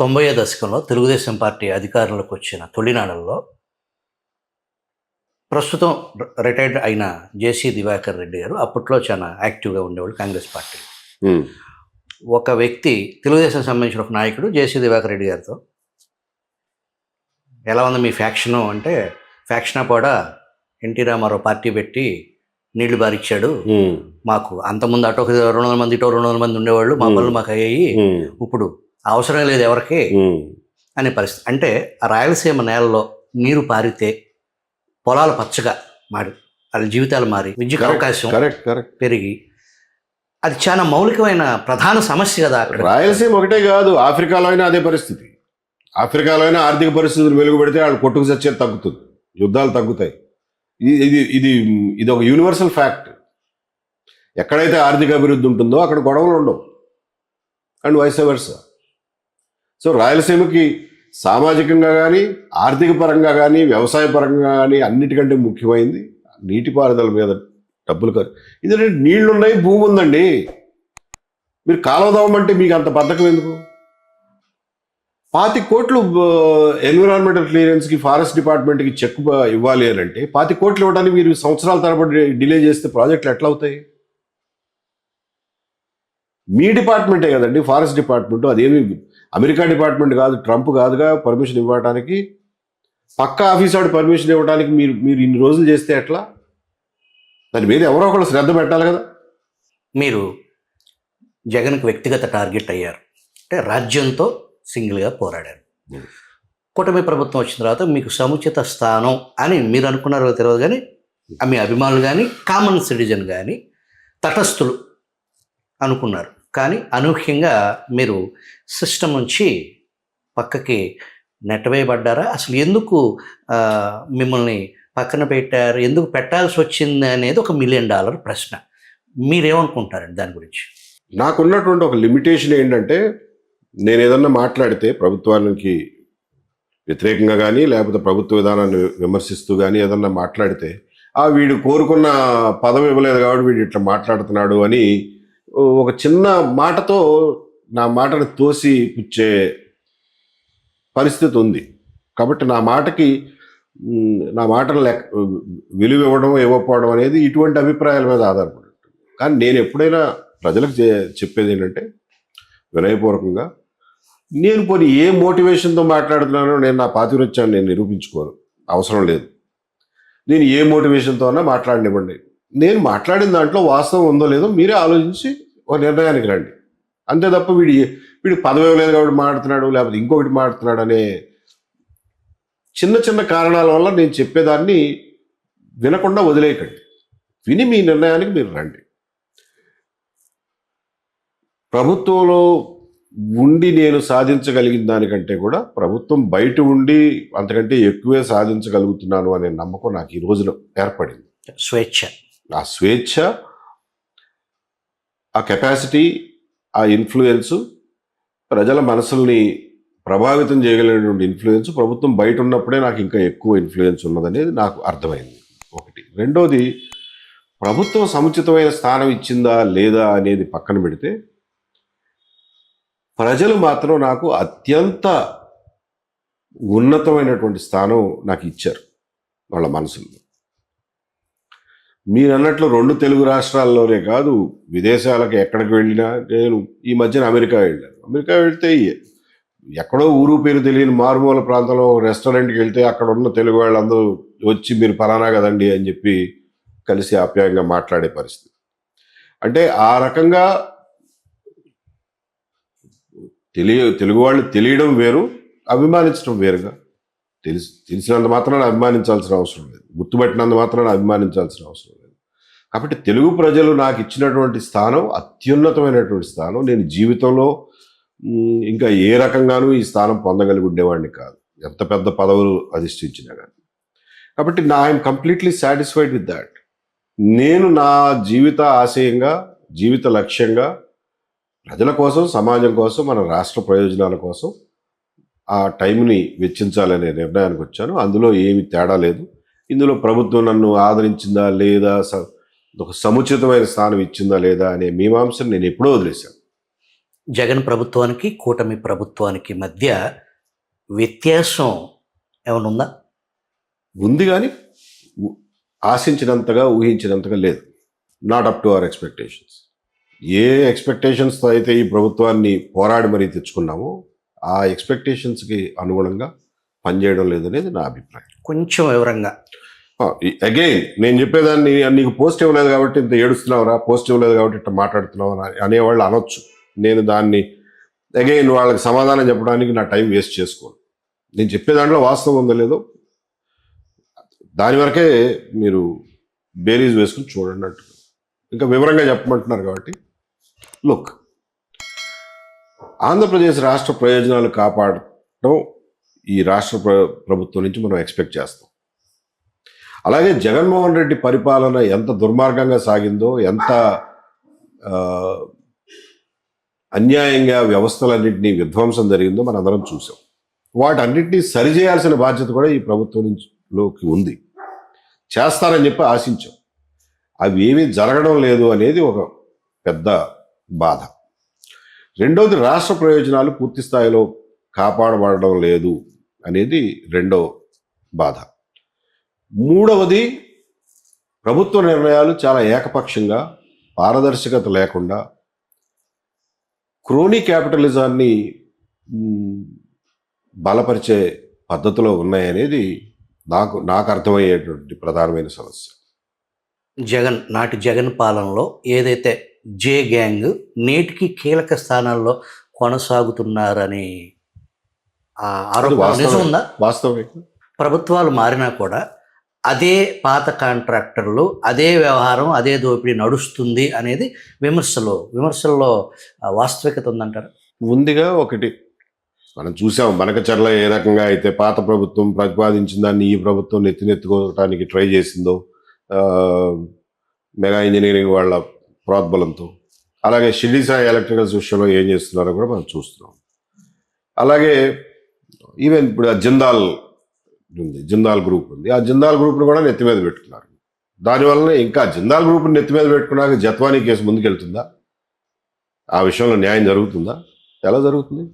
90వ దశకంలో తెలుగుదేశం పార్టీ అధికారంలోకి వచ్చిన తొలినాళ్లలో ప్రస్తుతం రిటైర్డ్ అయిన జేసీ దివాకర్ రెడ్డి గారు అప్పట్లో చాలా యాక్టివ్గా ఉండేవాళ్ళు కాంగ్రెస్ పార్టీ. ఒక వ్యక్తి తెలుగుదేశం సంబంధించిన ఒక నాయకుడు జేసీ దివాకర్ రెడ్డి గారితో ఎలా ఉంది మీ ఫ్యాక్షను అంటే, ఫ్యాక్షనా కూడా ఎన్టీ రామారావు పార్టీ పెట్టి నీళ్లు బారిచ్చాడు, మాకు అంతకుముందు అటు ఒక 200 మంది ఇటో 200 మంది ఉండేవాళ్ళు, మా పనులు మాకు అయ్యాయి, ఇప్పుడు అవసరం లేదు ఎవరికి అనే పరిస్థితి. అంటే ఆ రాయలసీమ నేలలో నీరు పారితే పొలాలు పచ్చగా మారి వాళ్ళ జీవితాలు మారి విద్యకు అవకాశం పెరిగి అది చాలా మౌలికమైన ప్రధాన సమస్య కదా. అక్కడ రాయలసీమ ఒకటే కాదు, ఆఫ్రికాలో అయినా అదే పరిస్థితి. ఆఫ్రికాలో అయినా ఆర్థిక పరిస్థితులు వెలుగుపెడితే వాళ్ళు కొట్టుకు చచ్చేది తగ్గుతుంది, యుద్ధాలు తగ్గుతాయి. ఇది ఇది ఇది ఒక యూనివర్సల్ ఫ్యాక్ట్. ఎక్కడైతే ఆర్థిక అభివృద్ధి ఉంటుందో అక్కడ గొడవలు ఉండవు, అండ్ వైస్ వర్సా. సో రాయలసీమకి సామాజికంగా కానీ, ఆర్థిక పరంగా కానీ, వ్యవసాయ పరంగా కానీ అన్నిటికంటే ముఖ్యమైనది నీటిపారుదల మీద డబ్బులు ఖర్చు. ఇది నీళ్లు ఉన్నాయి, భూమి ఉందండి, మీరు కాలువ తవ్వమంటే మీకు అంత బద్ధకం ఎందుకు? 25 కోట్లు ఎన్విరాన్మెంటల్ క్లియరెన్స్కి ఫారెస్ట్ డిపార్ట్మెంట్కి చెక్ ఇవ్వాలి అని అంటే 25 కోట్లు ఇవ్వడానికి మీరు సంవత్సరాల తరబడి డిలే చేస్తే ప్రాజెక్టులు ఎట్లా అవుతాయి? మీ డిపార్ట్మెంటే కదండి ఫారెస్ట్ డిపార్ట్మెంట్, అదేమి అమెరికా డిపార్ట్మెంట్ కాదు, ట్రంప్ కాదుగా పర్మిషన్ ఇవ్వడానికి. పక్క ఆఫీస్ వాడు పర్మిషన్ ఇవ్వడానికి మీరు ఇన్ని రోజులు చేస్తే ఎట్లా? దాని మీద ఎవరో ఒకళ్ళు శ్రద్ధ పెట్టాలి కదా. మీరు జగన్కి వ్యక్తిగత టార్గెట్ అయ్యారు, అంటే రాజ్యంతో సింగిల్గా పోరాడారు. కూటమి ప్రభుత్వం వచ్చిన తర్వాత మీకు సముచిత స్థానం అని మీరు అనుకున్నారో తెలియదు, కానీ మీ అభిమానులు కానీ కామన్ సిటిజన్ కానీ తటస్థులు అనుకున్నారు. కానీ అనూహ్యంగా మీరు సిస్టమ్ నుంచి పక్కకి నెట్టవేయబడ్డారా? అసలు ఎందుకు మిమ్మల్ని పక్కన పెట్టారు, ఎందుకు పెట్టాల్సి వచ్చింది అనేది ఒక $1 మిలియన్ ప్రశ్న. మీరేమనుకుంటారండి దాని గురించి? నాకున్నటువంటి ఒక లిమిటేషన్ ఏంటంటే, నేను ఏదన్నా మాట్లాడితే ప్రభుత్వానికి వ్యతిరేకంగా కానీ, లేకపోతే ప్రభుత్వ విధానాన్ని విమర్శిస్తూ కానీ ఏదన్నా మాట్లాడితే, వీడు కోరుకున్న పదవి ఇవ్వలేదు కాబట్టి వీడు ఇట్లా మాట్లాడుతున్నాడు అని ఒక చిన్న మాటతో నా మాటను తోసి పుచ్చే పరిస్థితి ఉంది. కాబట్టి నా మాటలు విలువ ఇవ్వడం ఇవ్వకపోవడం అనేది ఇటువంటి అభిప్రాయాల మీద ఆధారపడి ఉంటుంది. కానీ నేను ఎప్పుడైనా ప్రజలకు చెప్పేది ఏంటంటే, వినయపూర్వకంగా, నేను పోనీ ఏ మోటివేషన్తో మాట్లాడుతున్నానో నేను నా పాతివృత్యాన్ని నేను నిరూపించుకోను, అవసరం లేదు. నేను ఏ మోటివేషన్తో అన్నా మాట్లాడనివ్వండి. నేను మాట్లాడిన దాంట్లో వాస్తవం ఉందో లేదో మీరే ఆలోచించి ఒక నిర్ణయానికి రండి. అంతే తప్ప వీడు పదవి లేదు కాబట్టి మాట్లాడుతున్నాడు, లేకపోతే ఇంకొకటి మాట్లాడుతున్నాడు అనే చిన్న చిన్న కారణాల వల్ల నేను చెప్పేదాన్ని వినకుండా వదిలేయకండి. విని మీ నిర్ణయానికి మీరు రండి. ప్రభుత్వంలో ఉండి నేను సాధించగలిగిన దానికంటే కూడా ప్రభుత్వం బయట ఉండి అంతకంటే ఎక్కువే సాధించగలుగుతున్నాను అనే నమ్మకం నాకు ఈ రోజున ఏర్పడింది. ఆ స్వేచ్ఛ, ఆ కెపాసిటీ, ఆ ఇన్ఫ్లుయెన్సు, ప్రజల మనసుల్ని ప్రభావితం చేయగలిగినటువంటి ఇన్ఫ్లుయెన్స్ ప్రభుత్వం బయట ఉన్నప్పుడే నాకు ఇంకా ఎక్కువ ఇన్ఫ్లుయెన్స్ ఉన్నదనేది నాకు అర్థమైంది. ఒకటి. రెండోది, ప్రభుత్వం సముచితమైన స్థానం ఇచ్చిందా లేదా అనేది పక్కన పెడితే, ప్రజలు మాత్రం నాకు అత్యంత ఉన్నతమైనటువంటి స్థానం నాకు ఇచ్చారు వాళ్ళ మనసుల్లో. మీరు అన్నట్లు 2 తెలుగు రాష్ట్రాల్లోనే కాదు, విదేశాలకు ఎక్కడికి వెళ్ళినా, నేను ఈ మధ్యన అమెరికా వెళ్ళాను. అమెరికా వెళ్తే ఎక్కడో ఊరు పేరు తెలియని మారుమూల ప్రాంతంలో రెస్టారెంట్కి వెళ్తే అక్కడ ఉన్న తెలుగు వాళ్ళందరూ వచ్చి మీరు పలానా కదండి అని చెప్పి కలిసి ఆప్యాయంగా మాట్లాడే పరిస్థితి. అంటే ఆ రకంగా తెలుగు వాళ్ళు తెలియడం వేరు, అభిమానించడం వేరుగా. తెలిసినంత మాత్రాన అభిమానించాల్సిన అవసరం లేదు, గుర్తుపట్టినంత మాత్రాన అభిమానించాల్సిన అవసరం లేదు. కాబట్టి తెలుగు ప్రజలు నాకు ఇచ్చినటువంటి స్థానం అత్యున్నతమైనటువంటి స్థానం. నేను జీవితంలో ఇంకా ఏ రకంగానూ ఈ స్థానం పొందగలిగి ఉండేవాడిని కాదు, ఎంత పెద్ద పదవులు అధిష్ఠించినా కానీ. కాబట్టి I'm completely satisfied with that. నేను నా జీవిత ఆశయంగా, జీవిత లక్ష్యంగా ప్రజల కోసం, సమాజం కోసం, మన రాష్ట్ర ప్రయోజనాల కోసం ఆ టైంని వెచ్చించాలనే నిర్ణయానికి వచ్చాను. అందులో ఏమి తేడా లేదు. ఇందులో ప్రభుత్వం నన్ను ఆదరించిందా లేదా, ఒక సముచితమైన స్థానం ఇచ్చిందా లేదా అనే మీమాంసను నేను ఎప్పుడో వదిలేశాను. జగన్ ప్రభుత్వానికి కూటమి ప్రభుత్వానికి మధ్య వ్యత్యాసం ఏమైనా ఉందా? ఉంది కానీ ఆశించినంతగా ఊహించినంతగా లేదు. Not up to our expectations. ఏ ఎక్స్పెక్టేషన్స్తో అయితే ఈ ప్రభుత్వాన్ని పోరాడి మరీ తెచ్చుకున్నామో ఆ ఎక్స్పెక్టేషన్స్కి అనుగుణంగా పనిచేయడం లేదనేది నా అభిప్రాయం. కొంచెం వివరంగా. అగైన్ నేను చెప్పేదాన్ని నీకు పోస్ట్ ఇవ్వలేదు కాబట్టి ఇంత ఏడుస్తున్నావురా, పోస్ట్ ఇవ్వలేదు కాబట్టి ఇట్లా మాట్లాడుతున్నావు అనేవాళ్ళు అనొచ్చు. నేను దాన్ని అగైన్ వాళ్ళకి సమాధానం చెప్పడానికి నా టైం వేస్ట్ చేసుకోను. నేను చెప్పే దాంట్లో వాస్తవం ఉందో లేదో దాని వరకే మీరు బేరీజ్ వేసుకుని చూడండి అంటు. ఇంకా వివరంగా చెప్పమంటున్నారు కాబట్టి లుక్, ఆంధ్రప్రదేశ్ రాష్ట్ర ప్రయోజనాలు కాపాడటం ఈ రాష్ట్ర ప్రభుత్వం నుంచి మనం ఎక్స్పెక్ట్ చేస్తాం. అలాగే జగన్మోహన్ రెడ్డి పరిపాలన ఎంత దుర్మార్గంగా సాగిందో, ఎంత అన్యాయంగా వ్యవస్థలన్నింటినీ విధ్వంసం జరిగిందో మనందరం చూసాం. వాటన్నింటినీ సరిచేయాల్సిన బాధ్యత కూడా ఈ ప్రభుత్వం నుంచిలోకి ఉంది. చేస్తారని చెప్పి ఆశించాం. అవి ఏమీ జరగడం లేదు అనేది ఒక పెద్ద బాధ. రెండవది, రాష్ట్ర ప్రయోజనాలు పూర్తి స్థాయిలో కాపాడబడడం లేదు అనేది రెండో బాధ. మూడవది, ప్రభుత్వ నిర్ణయాలు చాలా ఏకపక్షంగా, పారదర్శకత లేకుండా, క్రోనీ క్యాపిటలిజాన్ని బలపరిచే పద్ధతిలో ఉన్నాయనేది నాకు అర్థమయ్యేటువంటి ప్రధానమైన సమస్య. నాటి జగన్ పాలనలో ఏదైతే జే గ్యాంగ్ నేటికి కీలక స్థానాల్లో కొనసాగుతున్నారని ఆరోపణ నిజం ఉందా? వాస్తవమే. ప్రభుత్వాలు మారినా కూడా అదే పాత కాంట్రాక్టర్లు, అదే వ్యవహారం, అదే దోపిడీ నడుస్తుంది అనేది విమర్శల్లో వాస్తవికత ఉందంటారు. ముందుగా ఒకటి మనం చూసాం, బనకచర్ల ఏ రకంగా అయితే పాత ప్రభుత్వం ప్రతిపాదించిన దాన్ని ఈ ప్రభుత్వం నెత్తినెత్తుకోవడానికి ట్రై చేసిందో మెగా ఇంజనీరింగ్ వాళ్ళ ప్రోద్బలంతో, అలాగే షిరిడి సాయి ఎలక్ట్రికల్స్ విషయంలో ఏం చేస్తున్నారో కూడా మనం చూస్తున్నాం. అలాగే ఈవెన్ ఇప్పుడు జిందాల్ ఉంది, జిందాల్ గ్రూప్ ఉంది, ఆ జిందాల్ గ్రూప్ని కూడా నెత్తి మీద పెట్టుకున్నారు. దానివల్ల ఇంకా జిందాల్ గ్రూప్ని నెత్తి మీద పెట్టుకున్నాక జత్వానీ కేసు ముందుకెళ్తుందా? ఆ విషయంలో న్యాయం జరుగుతుందా? ఎలా జరుగుతుంది?